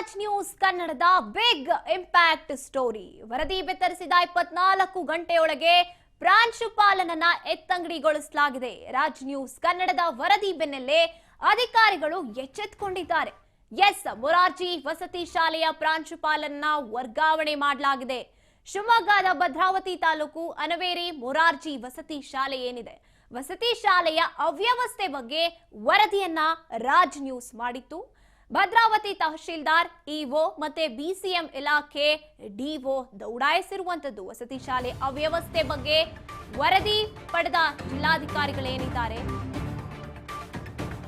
Raj news ಕನ್ನಡದ big impact story. ವರದಿ ಬೆತ್ತರಿಸಿದ 24 ಗಂಟೆಯೊಳಗೆ ಪ್ರಾಂಶುಪಾಲನನ್ನ ಎತ್ತಂಗಡಿಗೊಳಿಸಲಾಗಿದೆ. ರಾಜ್ ನ್ಯೂಸ್ ಕನ್ನಡದ ವರದಿ ಬೆನ್ನಲ್ಲೇ ಅಧಿಕಾರಿಗಳು ಎಚ್ಚೆತ್ತುಕೊಂಡಿದ್ದಾರೆ. ಮೊರಾರ್ಜಿ ವಸತಿ ಶಾಲೆಯ ಪ್ರಾಂಶುಪಾಲನನ್ನ ವರ್ಗಾವಣೆ ಮಾಡಲಾಗಿದೆ. ಶಿವಮೊಗ್ಗದ ಭದ್ರಾವತಿ ತಾಲೂಕು ಅನವೇರಿ ಮೊರಾರ್ಜಿ ವಸತಿ ಶಾಲೆ ಏನಿದೆ, ವಸತಿ ಶಾಲೆಯ ಅವ್ಯವಸ್ಥೆ ಬಗ್ಗೆ ವರದಿಯನ್ನ ರಾಜ್ ನ್ಯೂಸ್ ಮಾಡಿತ್ತು. ಭದ್ರಾವತಿ ತಹಶೀಲ್ದಾರ್, ಇಒ ಮತ್ತೆ ಬಿಸಿಎಂ ಇಲಾಖೆ ಡಿಒ ದೌಡಾಯಿಸಿರುವಂತದ್ದು. ವಸತಿ ಶಾಲೆ ಅವ್ಯವಸ್ಥೆ ಬಗ್ಗೆ ವರದಿ ಪಡೆದ ಜಿಲ್ಲಾಧಿಕಾರಿಗಳೇನಿದ್ದಾರೆ,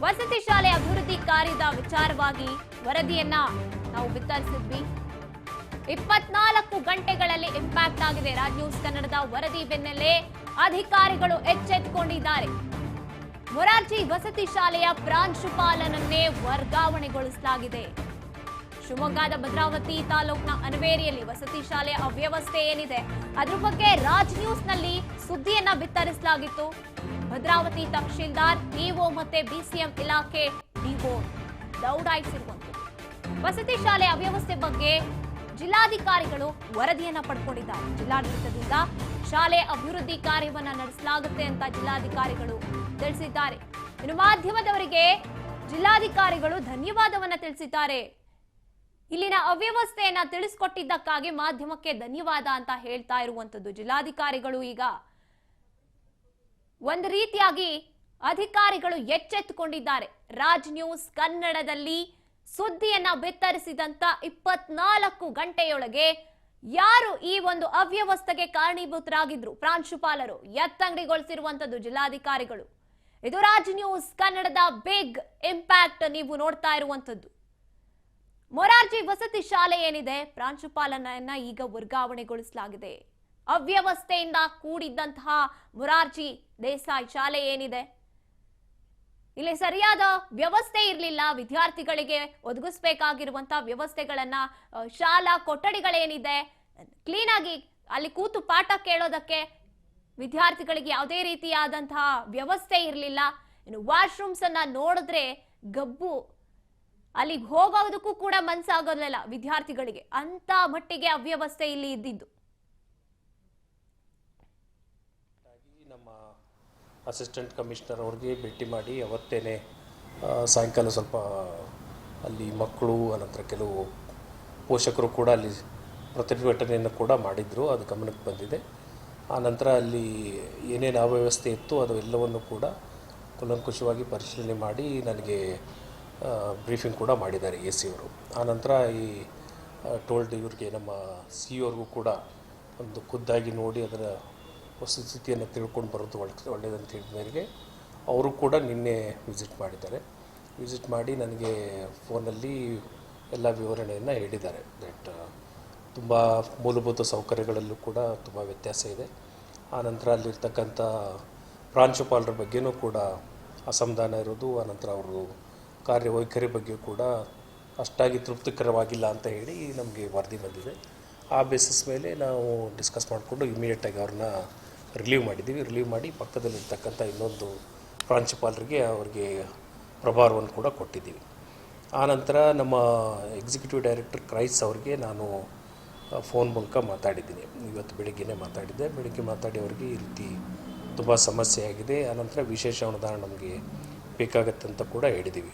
ವಸತಿ ಶಾಲೆ ಅಭಿವೃದ್ಧಿ ಕಾರ್ಯದ ವಿಚಾರವಾಗಿ ವರದಿಯನ್ನ ನಾವು ಬಿತ್ತರಿಸಿದ್ವಿ. 24 ಗಂಟೆಗಳಲ್ಲಿ ಇಂಪ್ಯಾಕ್ಟ್ ಆಗಿದೆ. ರಾಜ್ ನ್ಯೂಸ್ ಕನ್ನಡದ ವರದಿ ಬೆನ್ನಲ್ಲೇ ಅಧಿಕಾರಿಗಳು ಎಚ್ಚೆತ್ತುಕೊಂಡಿದ್ದಾರೆ. ಮೊರಾರ್ಜಿ ವಸತಿ ಶಾಲೆಯ ಪ್ರಾಂಶುಪಾಲನನ್ನೇ ವರ್ಗಾವಣೆಗೊಳಿಸಲಾಗಿದೆ. ಶಿವಮೊಗ್ಗದ ಭದ್ರಾವತಿ ತಾಲೂಕಿನ ಅನವೇರಿಯಲ್ಲಿ ವಸತಿ ಶಾಲೆಯ ಅವ್ಯವಸ್ಥೆ ಏನಿದೆ ಅದ್ರ ಬಗ್ಗೆ ರಾಜ್ ನ್ಯೂಸ್ ನಲ್ಲಿ ಸುದ್ದಿಯನ್ನ ಬಿತ್ತರಿಸಲಾಗಿತ್ತು. ಭದ್ರಾವತಿ ತಹಶೀಲ್ದಾರ್, ಇಒ ಮತ್ತೆ ಬಿಸಿಎಂ ಇಲಾಖೆ ಡಿಒ ದೌಡಾಯಿಸಿರುವಂತದ್ದು. ವಸತಿ ಶಾಲೆ ಅವ್ಯವಸ್ಥೆ ಬಗ್ಗೆ ಜಿಲ್ಲಾಧಿಕಾರಿಗಳು ವರದಿಯನ್ನ ಪಡ್ಕೊಂಡಿದ್ದಾರೆ. ಜಿಲ್ಲಾಡಳಿತದಿಂದ ಶಾಲೆ ಅಭಿವೃದ್ಧಿ ಕಾರ್ಯವನ್ನ ನಡೆಸಲಾಗುತ್ತೆ ಅಂತ ಜಿಲ್ಲಾಧಿಕಾರಿಗಳು ತಿಳಿಸಿದ್ದಾರೆ. ಇನ್ನು ಮಾಧ್ಯಮದವರಿಗೆ ಜಿಲ್ಲಾಧಿಕಾರಿಗಳು ಧನ್ಯವಾದವನ್ನ ತಿಳಿಸಿದ್ದಾರೆ. ಇಲ್ಲಿನ ಅವ್ಯವಸ್ಥೆಯನ್ನ ತಿಳಿಸಿಕೊಟ್ಟಿದ್ದಕ್ಕಾಗಿ ಮಾಧ್ಯಮಕ್ಕೆ ಧನ್ಯವಾದ ಅಂತ ಹೇಳ್ತಾ ಇರುವಂತದ್ದು ಜಿಲ್ಲಾಧಿಕಾರಿಗಳು. ಈಗ ಒಂದು ರೀತಿಯಾಗಿ ಅಧಿಕಾರಿಗಳು ಎಚ್ಚೆತ್ತುಕೊಂಡಿದ್ದಾರೆ. ರಾಜ್ ನ್ಯೂಸ್ ಕನ್ನಡದಲ್ಲಿ ಸುದ್ದಿಯನ್ನ ಬಿತ್ತರಿಸಿದಂತ 24 ಗಂಟೆಯೊಳಗೆ ಯಾರು ಈ ಒಂದು ಅವ್ಯವಸ್ಥೆಗೆ ಕಾರಣೀಭೂತರಾಗಿದ್ರು, ಪ್ರಾಂಶುಪಾಲರು, ಎತ್ತಂಗಡಿಗೊಳಿಸಿರುವಂತದ್ದು ಜಿಲ್ಲಾಧಿಕಾರಿಗಳು. ಇದು ರಾಜ್ ನ್ಯೂಸ್ ಕನ್ನಡದ ಬಿಗ್ ಇಂಪ್ಯಾಕ್ಟ್ ನೀವು ನೋಡ್ತಾ ಇರುವಂತದ್ದು. ಮೊರಾರ್ಜಿ ವಸತಿ ಶಾಲೆ ಏನಿದೆ, ಪ್ರಾಂಶುಪಾಲನನ್ನ ಈಗ ವರ್ಗಾವಣೆಗೊಳಿಸಲಾಗಿದೆ. ಅವ್ಯವಸ್ಥೆಯಿಂದ ಕೂಡಿದ್ದಂತಹ ಮೊರಾರ್ಜಿ ದೇಸಾಯಿ ಶಾಲೆ ಏನಿದೆ, ಇಲ್ಲಿ ಸರಿಯಾದ ವ್ಯವಸ್ಥೆ ಇರಲಿಲ್ಲ. ವಿದ್ಯಾರ್ಥಿಗಳಿಗೆ ಒದಗಿಸಬೇಕಾಗಿರುವಂತಹ ವ್ಯವಸ್ಥೆಗಳನ್ನ, ಶಾಲಾ ಕೊಠಡಿಗಳೇನಿದೆ ಕ್ಲೀನ್ ಆಗಿ ಅಲ್ಲಿ ಕೂತು ಪಾಠ ಕೇಳೋದಕ್ಕೆ ವಿದ್ಯಾರ್ಥಿಗಳಿಗೆ ಯಾವುದೇ ರೀತಿಯಾದಂತಹ ವ್ಯವಸ್ಥೆ ಇರಲಿಲ್ಲ. ಇನ್ನು ವಾಶ್ರೂಮ್ಸ್ ಅನ್ನ ನೋಡಿದ್ರೆ ಗಬ್ಬು, ಅಲ್ಲಿಗೆ ಹೋಗೋದಕ್ಕೂ ಕೂಡ ಮನಸ್ಸಾಗೋದಿಲ್ಲ ವಿದ್ಯಾರ್ಥಿಗಳಿಗೆ. ಅಂತ ಮಟ್ಟಿಗೆ ಅವ್ಯವಸ್ಥೆ ಇಲ್ಲಿ ಇದ್ದಿದ್ದು. ನಮ್ಮ ಅಸಿಸ್ಟೆಂಟ್ ಕಮಿಷನರ್ ಅವ್ರಿಗೆ ಭೇಟಿ ಮಾಡಿ ಅವತ್ತೇನೆ ಸಾಯಂಕಾಲ ಸ್ವಲ್ಪ ಅಲ್ಲಿ ಮಕ್ಕಳು, ಅನಂತರ ಕೆಲವು ಪೋಷಕರು ಕೂಡ ಅಲ್ಲಿ ಪ್ರತಿಭಟನೆಯನ್ನು ಕೂಡ ಮಾಡಿದರು. ಅದು ಗಮನಕ್ಕೆ ಬಂದಿದೆ. ಆನಂತರ ಅಲ್ಲಿ ಏನೇನು ಅವ್ಯವಸ್ಥೆ ಇತ್ತು ಅದು ಎಲ್ಲವನ್ನು ಕೂಡ ಕೂಲಂಕುಷವಾಗಿ ಪರಿಶೀಲನೆ ಮಾಡಿ ನನಗೆ ಬ್ರೀಫಿಂಗ್ ಕೂಡ ಮಾಡಿದ್ದಾರೆ ಎ ಸಿ ಅವರು. ಆನಂತರ ಈ ಟೋಲ್ಡ್ ಇವ್ರಿಗೆ ನಮ್ಮ ಸಿ ಅವ್ರಿಗೂ ಕೂಡ ಒಂದು ಖುದ್ದಾಗಿ ನೋಡಿ ಅದರ ವಸ್ತುಸ್ಥಿತಿಯನ್ನು ತಿಳ್ಕೊಂಡು ಬರೋದು ಒಳ್ಳೆಯದಂತ ಹೇಳಿದ ಮೇರೆಗೆ ಅವರು ಕೂಡ ನಿನ್ನೆ ವಿಸಿಟ್ ಮಾಡಿದ್ದಾರೆ. ವಿಸಿಟ್ ಮಾಡಿ ನನಗೆ ಫೋನಲ್ಲಿ ಎಲ್ಲ ವಿವರಣೆಯನ್ನು ಹೇಳಿದ್ದಾರೆ. ದಟ್ ತುಂಬ ಮೂಲಭೂತ ಸೌಕರ್ಯಗಳಲ್ಲೂ ಕೂಡ ತುಂಬ ವ್ಯತ್ಯಾಸ ಇದೆ. ಆನಂತರ ಅಲ್ಲಿರ್ತಕ್ಕಂಥ ಪ್ರಾಂಶುಪಾಲರ ಬಗ್ಗೆಯೂ ಕೂಡ ಅಸಮಾಧಾನ ಇರೋದು, ಆನಂತರ ಅವರು ಕಾರ್ಯವೈಖರಿ ಬಗ್ಗೆ ಕೂಡ ಅಷ್ಟಾಗಿ ತೃಪ್ತಿಕರವಾಗಿಲ್ಲ ಅಂತ ಹೇಳಿ ನಮಗೆ ವರದಿ ಬಂದಿದೆ. ಆ ಬೇಸಿಸ್ ಮೇಲೆ ನಾವು ಡಿಸ್ಕಸ್ ಮಾಡಿಕೊಂಡು ಇಮಿಡಿಯೇಟಾಗಿ ಅವ್ರನ್ನ ರಿಲೀವ್ ಮಾಡಿದ್ದೀವಿ. ರಿಲೀವ್ ಮಾಡಿ ಪಕ್ಕದಲ್ಲಿರ್ತಕ್ಕಂಥ ಇನ್ನೊಂದು ಪ್ರಾಂಶುಪಾಲರಿಗೆ ಅವ್ರಿಗೆ ಪ್ರಭಾರವನ್ನು ಕೂಡ ಕೊಟ್ಟಿದ್ದೀವಿ. ಆನಂತರ ನಮ್ಮ ಎಕ್ಸಿಕ್ಯೂಟಿವ್ ಡೈರೆಕ್ಟರ್ ಕ್ರೈಸ್ ಅವ್ರಿಗೆ ನಾನು ಫೋನ್ ಮೂಲಕ ಮಾತಾಡಿದ್ದೀನಿ. ಇವತ್ತು ಬೆಳಿಗ್ಗೆನೇ ಮಾತಾಡಿದ್ದೆ. ಬೆಳಿಗ್ಗೆ ಮಾತಾಡಿ ಅವ್ರಿಗೆ ಈ ರೀತಿ ತುಂಬ ಸಮಸ್ಯೆ ಆಗಿದೆ, ಆನಂತರ ವಿಶೇಷ ಅನುದಾನ ನಮಗೆ ಬೇಕಾಗತ್ತೆ ಅಂತ ಕೂಡ ಹೇಳಿದ್ದೀವಿ.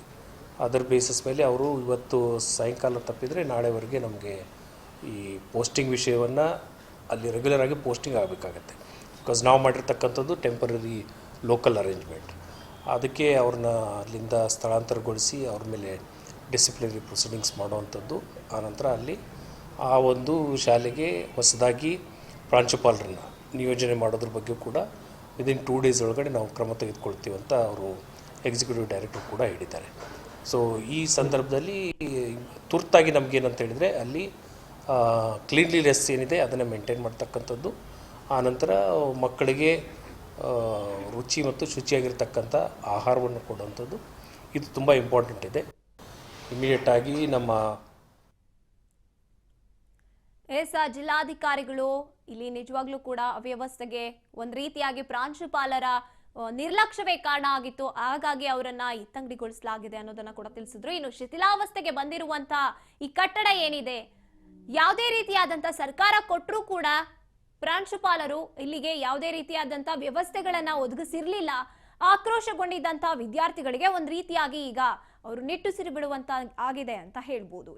ಅದರ ಬೇಸಿಸ್ ಮೇಲೆ ಅವರು ಇವತ್ತು ಸಾಯಂಕಾಲ ತಪ್ಪಿದರೆ ನಾಳೆವರೆಗೆ ನಮಗೆ ಈ ಪೋಸ್ಟಿಂಗ್ ವಿಷಯವನ್ನು ಅಲ್ಲಿ ರೆಗ್ಯುಲರ್ ಆಗಿ ಪೋಸ್ಟಿಂಗ್ ಆಗಬೇಕಾಗತ್ತೆ. ಬಿಕಾಸ್ ನಾವು ಮಾಡಿರ್ತಕ್ಕಂಥದ್ದು ಟೆಂಪರರಿ ಲೋಕಲ್ ಅರೇಂಜ್ಮೆಂಟ್. ಅದಕ್ಕೆ ಅವ್ರನ್ನ ಅಲ್ಲಿಂದ ಸ್ಥಳಾಂತರಗೊಳಿಸಿ ಅವ್ರ ಮೇಲೆ ಡಿಸಿಪ್ಲಿನರಿ ಪ್ರೊಸೀಡಿಂಗ್ಸ್ ಮಾಡುವಂಥದ್ದು. ಆನಂತರ ಅಲ್ಲಿ ಆ ಒಂದು ಶಾಲೆಗೆ ಹೊಸದಾಗಿ ಪ್ರಾಂಶುಪಾಲರನ್ನ ನಿಯೋಜನೆ ಮಾಡೋದ್ರ ಬಗ್ಗೆ ಕೂಡ ವಿದಿನ್ 2 ಡೇಸ್ ಒಳಗಡೆ ನಾವು ಕ್ರಮ ತೆಗೆದುಕೊಳ್ತೀವಿ ಅಂತ ಅವರು ಎಕ್ಸಿಕ್ಯೂಟಿವ್ ಡೈರೆಕ್ಟರ್ ಕೂಡ ಹೇಳಿದ್ದಾರೆ. ಸೊ ಈ ಸಂದರ್ಭದಲ್ಲಿ ತುರ್ತಾಗಿ ನಮಗೇನಂತ ಹೇಳಿದರೆ ಅಲ್ಲಿ ಕ್ಲೀನ್ಲಿನೆಸ್ ಏನಿದೆ ಅದನ್ನು ಮೇಂಟೈನ್ ಮಾಡ್ತಕ್ಕಂಥದ್ದು, ಆನಂತರ ಮಕ್ಕಳಿಗೆ ರುಚಿ ಮತ್ತು ಶುಚಿಯಾಗಿರ್ತಕ್ಕಂಥ ಆಹಾರವನ್ನು ಕೊಡುವಂಥದ್ದು, ಇದು ತುಂಬ ಇಂಪಾರ್ಟೆಂಟ್ ಇದೆ. ಇಮಿಡಿಯೇಟಾಗಿ ನಮ್ಮ ಜಿಲ್ಲಾಧಿಕಾರಿಗಳು ಇಲ್ಲಿ ನಿಜವಾಗ್ಲೂ ಕೂಡ ಅವ್ಯವಸ್ಥೆಗೆ ಒಂದು ರೀತಿಯಾಗಿ ಪ್ರಾಂಶುಪಾಲರ ನಿರ್ಲಕ್ಷ್ಯವೇ ಕಾರಣ ಆಗಿತ್ತು, ಹಾಗಾಗಿ ಅವರನ್ನ ಇತ್ತಂಗಡಿಗೊಳಿಸಲಾಗಿದೆ ಅನ್ನೋದನ್ನ ಕೂಡ ತಿಳಿಸಿದ್ರು. ಇನ್ನು ಶಿಥಿಲಾವಸ್ಥೆಗೆ ಬಂದಿರುವಂತ ಈ ಕಟ್ಟಡ ಏನಿದೆ, ಯಾವುದೇ ರೀತಿಯಾದಂತ ಸರ್ಕಾರ ಕೊಟ್ಟರೂ ಕೂಡ ಪ್ರಾಂಶುಪಾಲರು ಇಲ್ಲಿಗೆ ಯಾವುದೇ ರೀತಿಯಾದಂತ ವ್ಯವಸ್ಥೆಗಳನ್ನ ಒದಗಿಸಿರ್ಲಿಲ್ಲ. ಆಕ್ರೋಶಗೊಂಡಿದ್ದಂತ ವಿದ್ಯಾರ್ಥಿಗಳಿಗೆ ಒಂದ್ ರೀತಿಯಾಗಿ ಈಗ ಅವರು ನಿಟ್ಟುಸಿರು ಬಿಡುವಂತ ಆಗಿದೆ ಅಂತ ಹೇಳ್ಬೋದು.